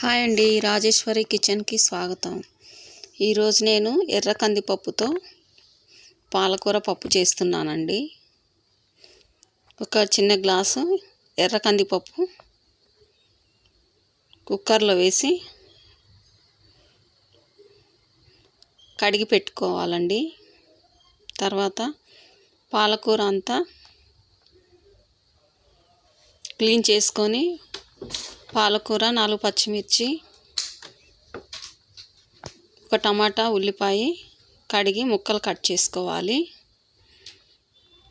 Hi అండి, రాజేశ్వరి కిచెన్కి స్వాగతం. ఈరోజు నేను ఎర్ర కందిపప్పుతో పాలకూర పప్పు చేస్తున్నానండి. ఒక చిన్న గ్లాసు ఎర్ర కందిపప్పు కుక్కర్లో వేసి కడిగి పెట్టుకోవాలండి. తర్వాత పాలకూర అంతా క్లీన్ చేసుకొని పాలకూర 4 పచ్చిమిర్చి, ఒక టమాటా, ఉల్లిపాయ కడిగి ముక్కలు కట్ చేసుకోవాలి.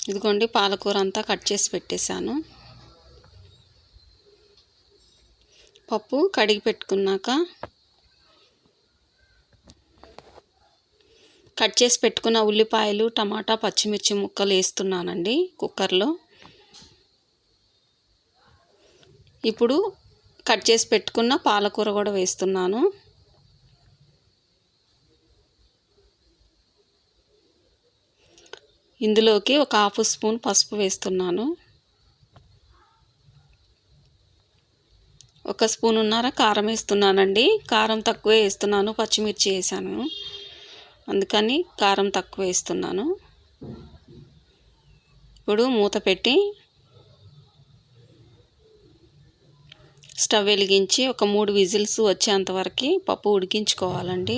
ఇదిగోండి పాలకూర అంతా కట్ చేసి పెట్టేశాను. పప్పు కడిగి పెట్టుకున్నాక కట్ చేసి పెట్టుకున్న ఉల్లిపాయలు, టమాటా, పచ్చిమిర్చి ముక్కలు వేస్తున్నానండి కుక్కర్లో. ఇప్పుడు కట్ చేసి పెట్టుకున్న పాలకూర కూడా వేస్తున్నాను. ఇందులోకి ఒక 1/2 స్పూన్ పసుపు వేస్తున్నాను. 1 స్పూనున్నర కారం వేస్తున్నానండి. కారం తక్కువే వేస్తున్నాను, పచ్చిమిర్చి వేసాను అందుకని కారం తక్కువ వేస్తున్నాను. ఇప్పుడు మూత పెట్టి స్టవ్ వెలిగించి ఒక 3 విజిల్స్ వచ్చేంత వరకు పప్పు ఉడికించుకోవాలండి.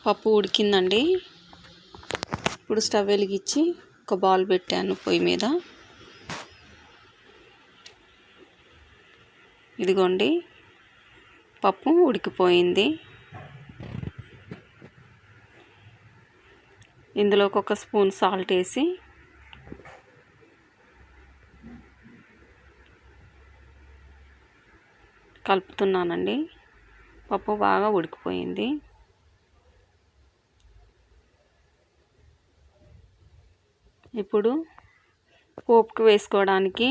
పప్పు ఉడికిందండి. ఇప్పుడు స్టవ్ వెలిగించి ఒక బౌల్ పెట్టాను పొయ్యి మీద. ఇదిగోండి పప్పు ఉడికిపోయింది. ఇందులోకి 1 స్పూన్ సాల్ట్ వేసి కలుపుతున్నానండి. పప్పు బాగా ఉడికిపోయింది. ఇప్పుడు పోపుకి వేసుకోవడానికి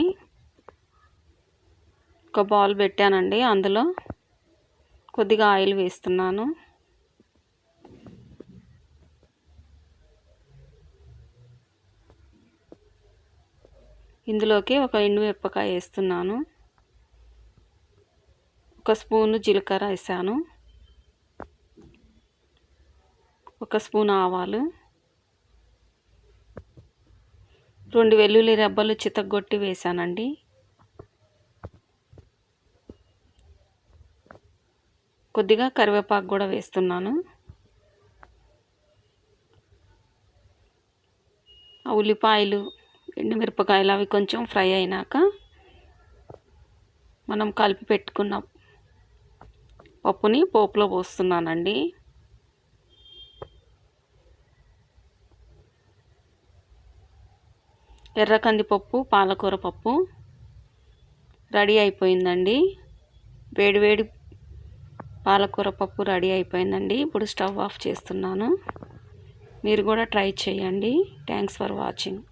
ఒక బౌల్ పెట్టానండి. అందులో కొద్దిగా ఆయిల్ వేస్తున్నాను. ఇందులోకి ఒక ఎండుమిరపకాయ వేస్తున్నాను. 1 స్పూను జీలకర్ర వేసాను. 1 స్పూన్ ఆవాలు, 2 వెల్లుల్లి రెబ్బలు చితగ్గొట్టి వేసానండి. కొద్దిగా కరివేపాకు కూడా వేస్తున్నాను. ఉల్లిపాయలు, ఎండుమిరపకాయలు అవి కొంచెం ఫ్రై అయినాక మనం కలిపి పెట్టుకున్న పప్పుని పోపులో పోస్తున్నానండి. ఎర్ర కందిపప్పు పాలకూర పప్పు రెడీ అయిపోయిందండి. వేడివేడి పాలకూర పప్పు రెడీ అయిపోయిందండి. ఇప్పుడు స్టవ్ ఆఫ్ చేస్తున్నాను. మీరు కూడా ట్రై చేయండి. Thanks for watching.